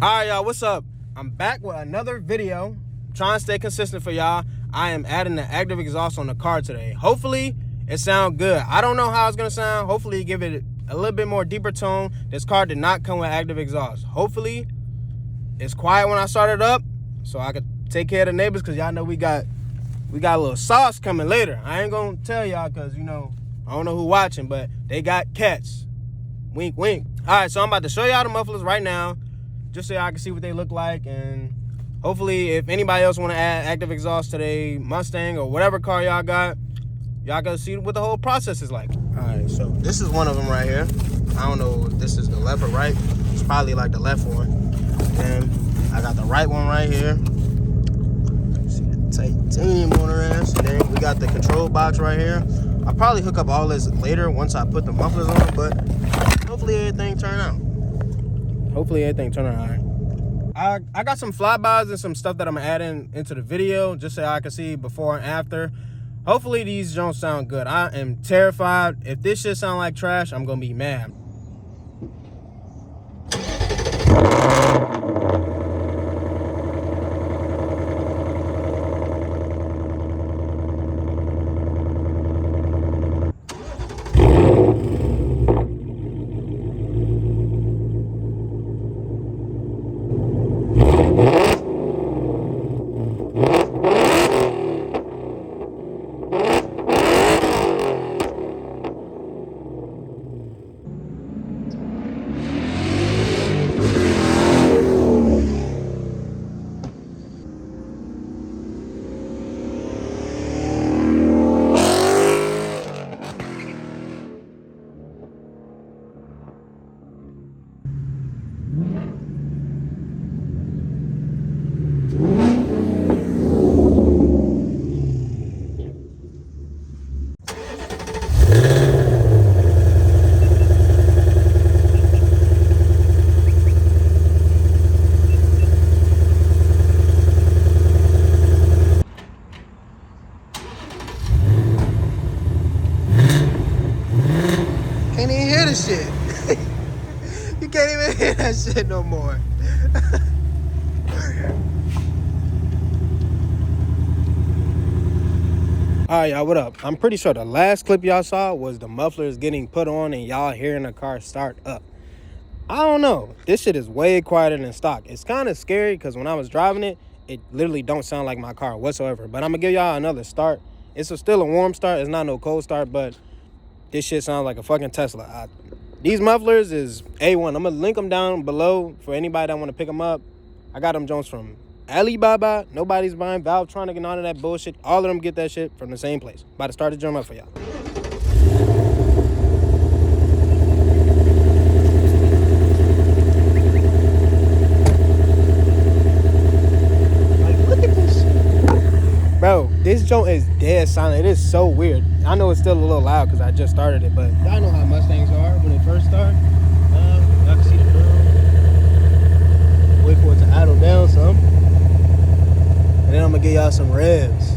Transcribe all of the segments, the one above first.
Alright, y'all, what's up? I'm back with another video. Trying to stay consistent for y'all. I am adding the active exhaust on the car today. Hopefully it sounds good. I don't know how it's gonna sound. Hopefully give it a little bit more deeper tone. This car did not come with active exhaust. Hopefully it's quiet when I start it up so I could take care of the neighbors, because y'all know we got a little sauce coming later. I ain't gonna tell y'all because, you know, I don't know who watching, but they got cats. Wink, wink. All right, so I'm about to show y'all the mufflers right now, just so y'all can see what they look like. And hopefully, if anybody else want to add active exhaust to their Mustang or whatever car y'all got, y'all can see what the whole process is like. All right, so this is one of them right here. I don't know if this is the left or right. It's probably like the left one. Then I got the right one right here. See the titanium motor ass. And then we got the control box right here. I'll probably hook up all this later once I put the mufflers on, but hopefully everything turn out. Hopefully everything turn out all right. I got some flybys and some stuff that I'm adding into the video just so I can see before and after. Hopefully these don't sound good. I am terrified. If this shit sound like trash, I'm gonna be mad. Can't even hear the shit. You can't even hear that shit no more. Alright, y'all, what up? I'm pretty sure the last clip y'all saw was the mufflers getting put on and y'all hearing the car start up. I don't know. This shit is way quieter than stock. It's kind of scary because when I was driving it, it literally don't sound like my car whatsoever. But I'm going to give y'all another start. It's still a warm start. It's not no cold start, but this shit sounds like a fucking Tesla. These mufflers is A1. I'm going to link them down below for anybody that want to pick them up. I got them Jones from Alibaba. Nobody's buying VALVETRONIC and all of that bullshit. All of them get that shit from the same place. About to start the drum up for y'all. Like, look at this shit. Bro, this joint is dead silent. It is so weird. I know it's still a little loud because I just started it, but y'all know how Mustangs are when they first start. Y'all can see the drum. Wait for it to idle down some. And then I'm gonna give y'all some revs.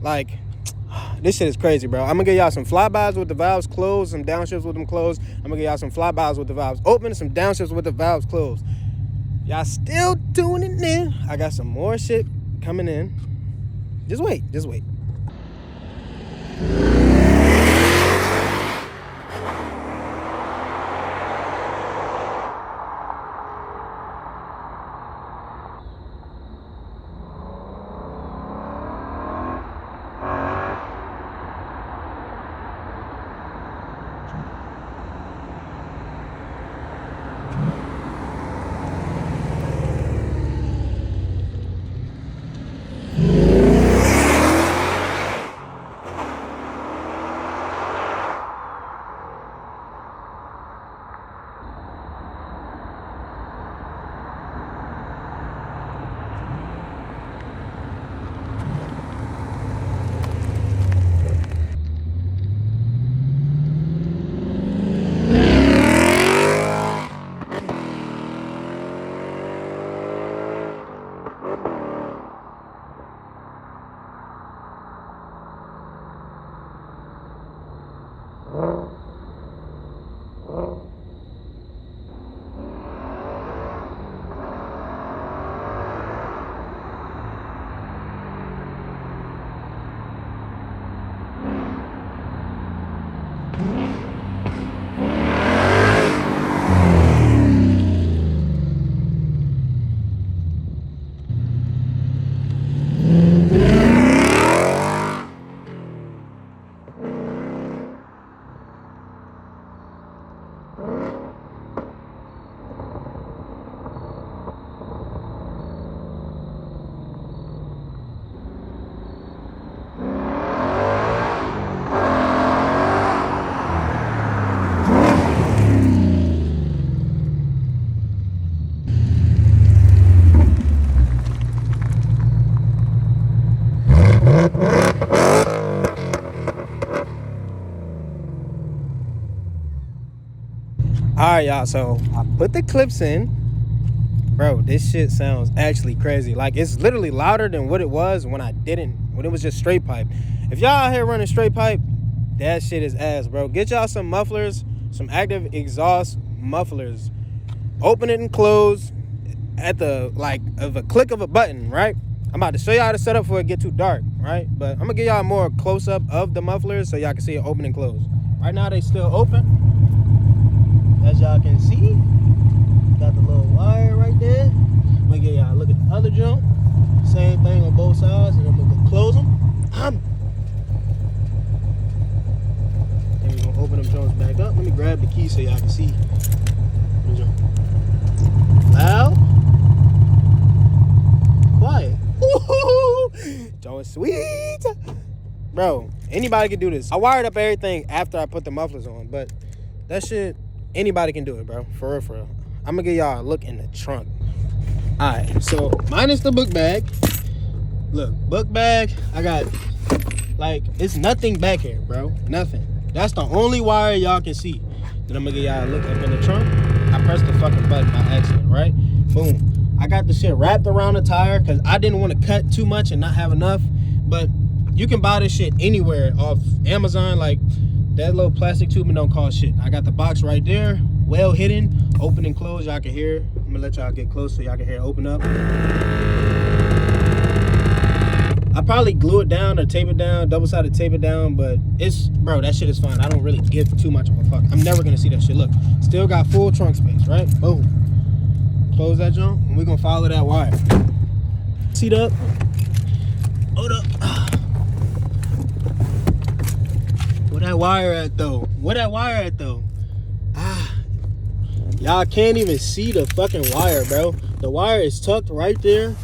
Like, this shit is crazy, bro. I'm gonna give y'all some flybys with the valves closed, some downshifts with them closed. I'm gonna give y'all some flybys with the valves open, some downshifts with the valves closed. Y'all still tuning in. I got some more shit coming in. Just wait, just wait. Alright, y'all, so I put the clips in. Bro, this shit sounds actually crazy. Like, it's literally louder than what it was when it was just straight pipe. If y'all out here running straight pipe, that shit is ass, bro. Get y'all some mufflers, some active exhaust mufflers. Open it and close at the, like, of a click of a button, right? I'm about to show y'all how to set up before it get too dark, right? But I'm gonna give y'all more close-up of the mufflers so y'all can see it open and close. Right now, they still open. As y'all can see, got the little wire right there. I'm gonna get y'all a look at the other jump. Same thing on both sides, and I'm gonna go close them. Then we're gonna open them joints back up. Let me grab the key so y'all can see the jump. Loud, quiet. Joint sweet, bro. Anybody can do this. I wired up everything after I put the mufflers on, but that shit, anybody can do it, bro. For real, for real. I'm gonna give y'all a look in the trunk. All right, so minus the book bag. Look, book bag, I got, like, it's nothing back here, bro. Nothing. That's the only wire y'all can see. Then I'm gonna give y'all a look up in the trunk. I pressed the fucking button by accident, right? Boom. I got the shit wrapped around the tire because I didn't want to cut too much and not have enough. But you can buy this shit anywhere off Amazon. Like, that little plastic tubing don't cost shit. I got the box right there, well hidden, open and close. Y'all can hear. I'm gonna let y'all get close so y'all can hear it open up. I probably glue it down or tape it down, double-sided tape it down, but it's, bro, that shit is fine. I don't really give too much of a fuck. I'm never gonna see that shit. Look, still got full trunk space, right? Boom. Close that jump, and we're gonna follow that wire. Seat up. Hold up. Where that wire at though? Where that wire at though? Y'all can't even see the fucking wire, bro. The wire is tucked right there,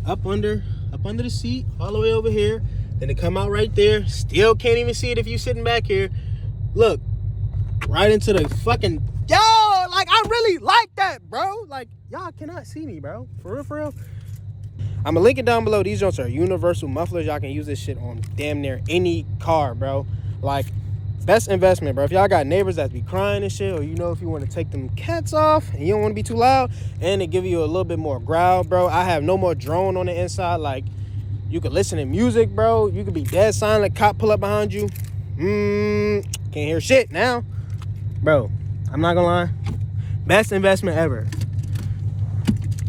up under the seat, all the way over here. Then it come out right there. Still can't even see it if you sitting back here. Look, right into the fucking, yo, like, I really like that, bro. Like, y'all cannot see me, bro. For real, for real. I'm gonna link it down below. These joints are universal mufflers. Y'all can use this shit on damn near any car, bro. Like, best investment, bro. If y'all got neighbors that be crying and shit, or you know if you want to take them cats off and you don't want to be too loud, and it give you a little bit more growl, bro. I have no more drone on the inside. Like, you could listen to music, bro. You could be dead silent. Cop pull up behind you. Can't hear shit now. Bro, I'm not gonna lie. Best investment ever.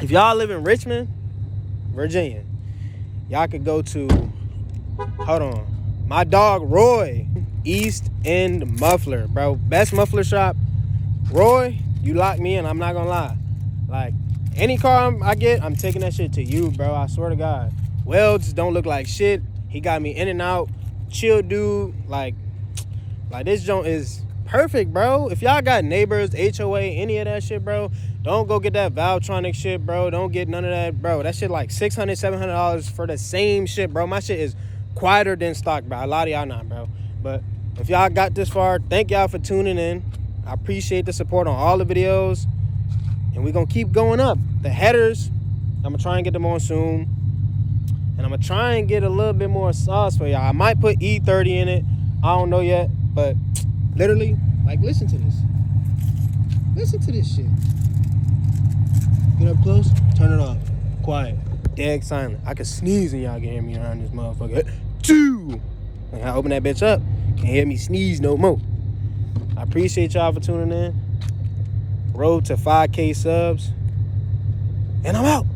If y'all live in Richmond, Virginia, y'all could go to, hold on, my dog Roy, East End Muffler, bro. Best muffler shop. Roy, you lock me in, I'm not gonna lie. Like, any car I get, I'm taking that shit to you, bro. I swear to God. Welds don't look like shit. He got me in and out. Chill dude. Like this joint is perfect, bro. If y'all got neighbors, HOA, any of that shit, bro, don't go get that VALVETRONIC shit, bro. Don't get none of that, bro. That shit like $600, $700 for the same shit, bro. My shit is quieter than stock, bro. A lot of y'all not, bro. But if y'all got this far, thank y'all for tuning in. I appreciate the support on all the videos. And we're going to keep going up. The headers, I'm going to try and get them on soon. And I'm going to try and get a little bit more sauce for y'all. I might put E30 in it. I don't know yet. But literally, like, listen to this. Listen to this shit. Get up close, turn it off. Quiet. Dead silent. I can sneeze and y'all can hear me around this motherfucker. Choo! And I open that bitch up, can't hear me sneeze no more. I appreciate y'all for tuning in. Road to 5K subs. And I'm out.